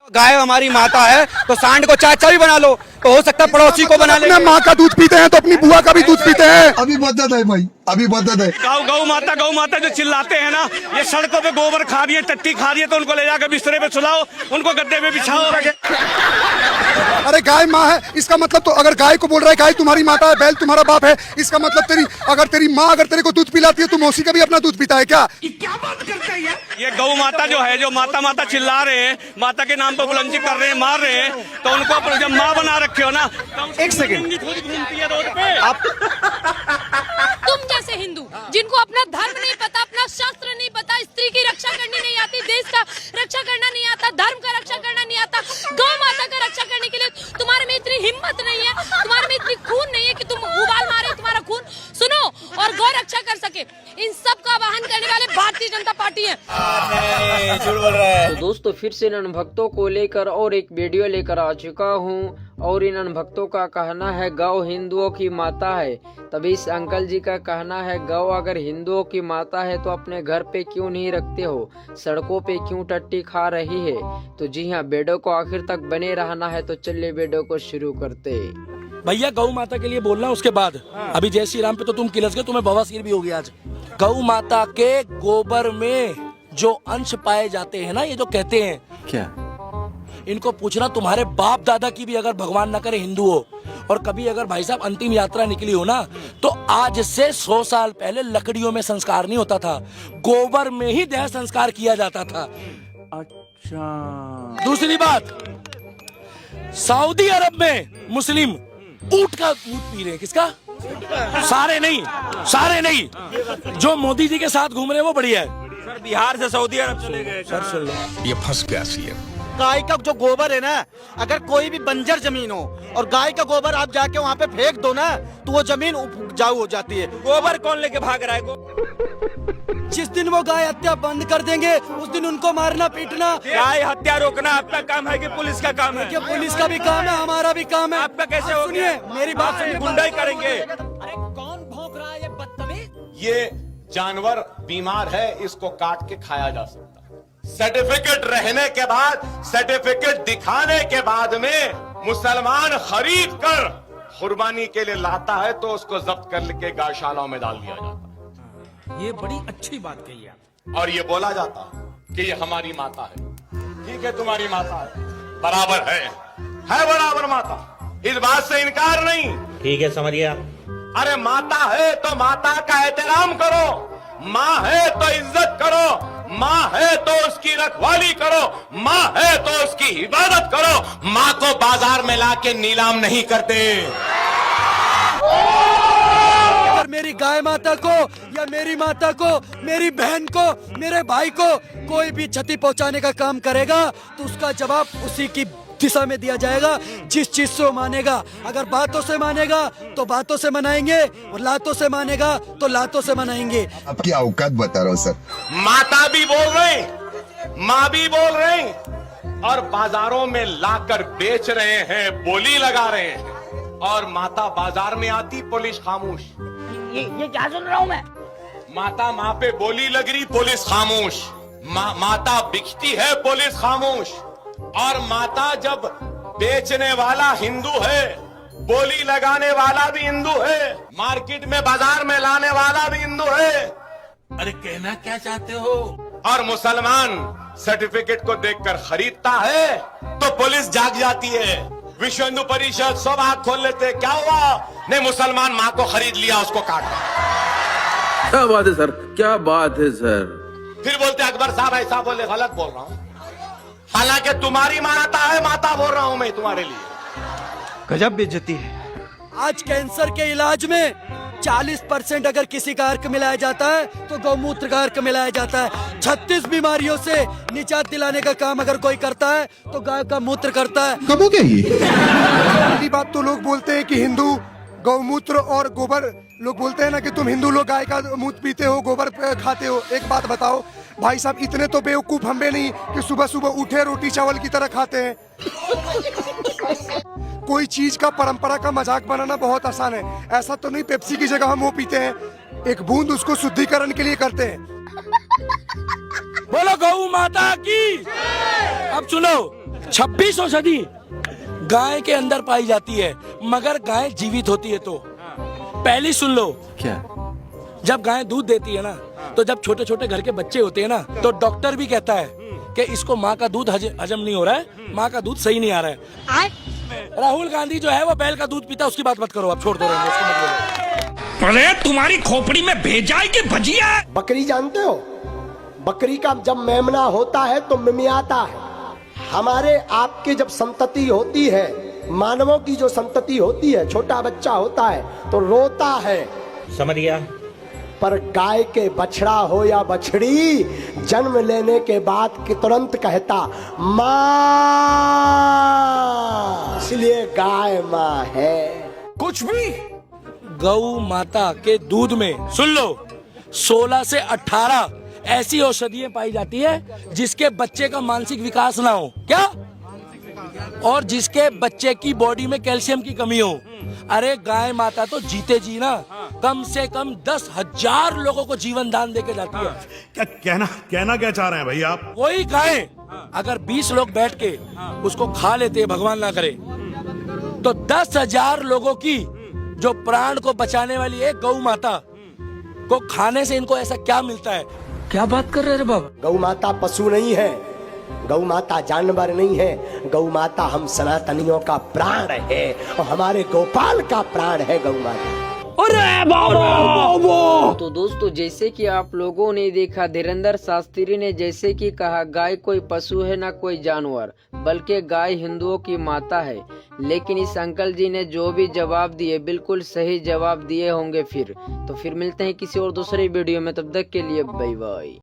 गाय हमारी माता है तो सांड को चाचा भी बना लो, तो हो सकता है पड़ोसी को बना ले। अपने माँ का दूध पीते हैं तो अपनी बुआ का भी दूध पीते हैं। अभी बदत है भाई, अभी बदत है। गौ माता जो चिल्लाते हैं ना, ये सड़कों पे गोबर खा रही है, टट्टी खा रही है, तो उनको ले जाकर बिस्तरे पे सुलाओ, उनको गद्दे पे बिछाओ। अरे गाय माँ है, इसका मतलब तो अगर गाय को बोल रहा है गाय तुम्हारी माता है, बैल तुम्हारा बाप है, इसका मतलब तेरी माँ अगर तेरे को दूध पिलाती है तो मौसी का भी अपना दूध पीता है क्या? क्या बात करता है ये गौ माता जो है, जो माता माता चिल्ला रहे हैं, माता के नाम पर बुलंदी कर रहे हैं, मार रहे हैं, तो उनको जब माँ बना रखे हो ना, एक सेकंड, खुद घूमती है रोड पे। आप तुम जैसे हिंदू जिनको अपना धर्म नहीं पता, अपना शास्त्र नहीं पता, स्त्री की रक्षा करनी नहीं आती, देश का रक्षा करना नहीं आता, धर्म का रक्षा करना नहीं आता, गौ माता का रक्षा करने के लिए तुम्हारे में इतनी हिम्मत नहीं है, तुम्हारे में इतनी खून नहीं है कि तुम उबाल मारे तुम्हारा खून सुनो और गौ रक्षा कर सके। इन सब का वाहन करने वाले भारतीय जनता पार्टी है। तो दोस्तों फिर से इन भक्तों को लेकर और एक वीडियो लेकर आ चुका हूँ और इन भक्तों का कहना है गौ हिंदुओं की माता है। तभी इस अंकल जी का कहना है गौ अगर हिंदुओं की माता है तो अपने घर पे क्यों नहीं रखते हो, सड़कों पे क्यों टट्टी खा रही है। तो जी हाँ, वीडियो को आखिर तक बने रहना है, तो चलिए वीडियो को शुरू करते। भैया गौ माता के लिए बोलना, उसके बाद अभी जय श्री राम पे तो तुम किलस गए, तुम्हें बवासीर भी होगी आज। गौ माता के गोबर में जो अंश पाए जाते हैं ना, ये जो कहते हैं क्या, इनको पूछना तुम्हारे बाप दादा की भी अगर भगवान न करे हिंदू हो और कभी अगर भाई साहब अंतिम यात्रा निकली हो ना, तो आज से 100 साल पहले लकड़ियों में संस्कार नहीं होता था, गोबर में ही देह संस्कार किया जाता था। अच्छा, दूसरी बात, सऊदी अरब में मुस्लिम ऊंट का दूध पी रहे हैं। किसका? सारे नहीं, जो मोदी जी के साथ घूम रहे हैं वो बढ़िया है। सर बिहार से सऊदी अरब चले गए सर। ये फंस गया सीएम। गाय का जो गोबर है ना, अगर कोई भी बंजर जमीन हो और गाय का गोबर आप जाके वहाँ पे फेंक दो ना, तो वो जमीन उपजाऊ हो जाती है। गोबर कौन लेके भाग रहा है? जिस दिन वो गाय हत्या बंद कर देंगे उस दिन उनको मारना पीटना। गाय हत्या रोकना आपका काम है कि पुलिस का काम है? क्या पुलिस का भी काम है, हमारा भी काम है। आपका कैसे हो गया? मेरी बात सुनिए, गुंडाई करेंगे। अरे कौन भौंक रहा है ये बदतमीज? ये जानवर बीमार है, इसको काट के खाया जा सकता है। सर्टिफिकेट रहने के बाद, सर्टिफिकेट दिखाने के बाद में मुसलमान खरीद कर कुर्बानी के लिए लाता है तो उसको जब्त करके गौशालाओं में डाल दिया जाता है। ये बड़ी अच्छी बात कही है। और ये बोला जाता है कि ये हमारी माता है। ठीक है, तुम्हारी माता है, बराबर है बराबर माता, इस बात से इनकार नहीं। ठीक है, समझिए। अरे माता है तो माता का एहतराम करो, माँ है तो इज्जत करो, माँ है तो उसकी रखवाली करो, माँ है तो उसकी इबादत करो। माँ को बाजार में लाके नीलाम नहीं करते। अगर मेरी गाय माता को या मेरी माता को, मेरी बहन को, मेरे भाई को कोई भी क्षति पहुंचाने का काम करेगा तो उसका जवाब उसी की दिशा में दिया जाएगा, जिस चीज से वो मानेगा। अगर बातों से मानेगा तो बातों से मनाएंगे और लातों से मानेगा तो लातों से मनाएंगे। आपकी औकात बता रहा हूँ सर। माता भी बोल रहे, माँ भी बोल रहे, और बाजारों में लाकर बेच रहे हैं, बोली लगा रहे हैं, और माता बाजार में आती, पुलिस खामोश। ये क्या सुन रहा हूँ मैं? माता माँ पे बोली लग रही, पुलिस खामोश। माता बिकती है, पुलिस खामोश। और माता जब बेचने वाला हिंदू है, बोली लगाने वाला भी हिंदू है, मार्केट में बाजार में लाने वाला भी हिंदू है। अरे कहना क्या चाहते हो? और मुसलमान सर्टिफिकेट को देखकर खरीदता है तो पुलिस जाग जाती है, विश्व हिंदू परिषद सब आंख खोल लेते। क्या हुआ? नहीं, मुसलमान माँ को खरीद लिया, उसको काटा। क्या बात है सर, क्या बात है सर। फिर बोलते अकबर साहब ऐसा बोले, गलत बोल रहा हूँ, हालांकि तुम्हारी माता है, माता बोल रहा हूं मैं तुम्हारे लिए। गजब बेइज्जती है। आज कैंसर के इलाज में 40% अगर किसी का अर्क मिलाया जाता है तो गौमूत्र का अर्क मिलाया जाता है। 36 बीमारियों से निजात दिलाने का काम अगर कोई करता है तो गाय का मूत्र करता है। कब हो गया ये? पहली बात तो लोग बोलते हैं कि हिंदू गौमूत्र और गोबर, लोग बोलते हैं ना कि तुम हिंदू लोग गाय का मूत्र पीते हो, गोबर खाते हो। एक बात बताओ भाई साहब, इतने तो बेवकूफ हम भी नहीं कि सुबह सुबह उठे रोटी चावल की तरह खाते हैं। कोई चीज का परंपरा का मजाक बनाना बहुत आसान है। ऐसा तो नहीं पेप्सी की जगह हम वो पीते हैं, एक बूंद उसको शुद्धिकरण के लिए करते हैं। बोलो गौ माता की। अब सुनो, 26 औषधि गाय के अंदर पाई जाती है, मगर गाय जीवित होती है तो पहली सुन लो। क्या? जब गाय दूध देती है ना, तो जब छोटे छोटे घर के बच्चे होते हैं ना, तो डॉक्टर भी कहता है कि इसको माँ का दूध हजम नहीं हो रहा है, माँ का दूध सही नहीं आ रहा है। राहुल गांधी जो है वो बैल का दूध पीता है, उसकी बात मत करो, आप छोड़ दो, उसको मत बोलो। अरे तुम्हारी खोपड़ी में भेजा है कि भजिया? बकरी जानते हो? बकरी का जब मेमना होता है तो मिमियाता है। हमारे आपके जब संतति होती है, मानवों की जो संतति होती है, छोटा बच्चा होता है तो रोता है, समझ गया। पर गाय के बछड़ा हो या बछड़ी, जन्म लेने के बाद कि तुरंत कहता माँ, इसलिए गाय माँ है। कुछ भी गौ माता के दूध में सुन लो 16 से 18 ऐसी औषधियां पाई जाती है जिसके बच्चे का मानसिक विकास ना हो, क्या, और जिसके बच्चे की बॉडी में कैल्शियम की कमी हो। अरे गाय माता तो जीते जी ना कम से कम 10,000 लोगों को जीवन दान देके जाती है। क्या कहना क्या चाह रहे हैं भाई आप? वही गाय अगर 20 लोग बैठ के उसको खा लेते, भगवान ना करे, तो 10,000 लोगों की जो प्राण को बचाने वाली एक गौ माता को खाने से इनको ऐसा क्या मिलता है? क्या बात कर रहे रे बाबा? गौ माता पशु नहीं है, गौ माता जानवर नहीं है, गौ माता हम सनातनियों का प्राण है और हमारे गोपाल का प्राण है गौ माता। अरे बाबा! तो दोस्तों, जैसे कि आप लोगों ने देखा, धीरेंद्र शास्त्री ने जैसे कि कहा, गाय कोई पशु है ना कोई जानवर, बल्कि गाय हिंदुओं की माता है। लेकिन इस अंकल जी ने जो भी जवाब दिए बिल्कुल सही जवाब दिए होंगे। फिर मिलते हैं किसी और दूसरे वीडियो में, तब तक के लिए बाय बाय।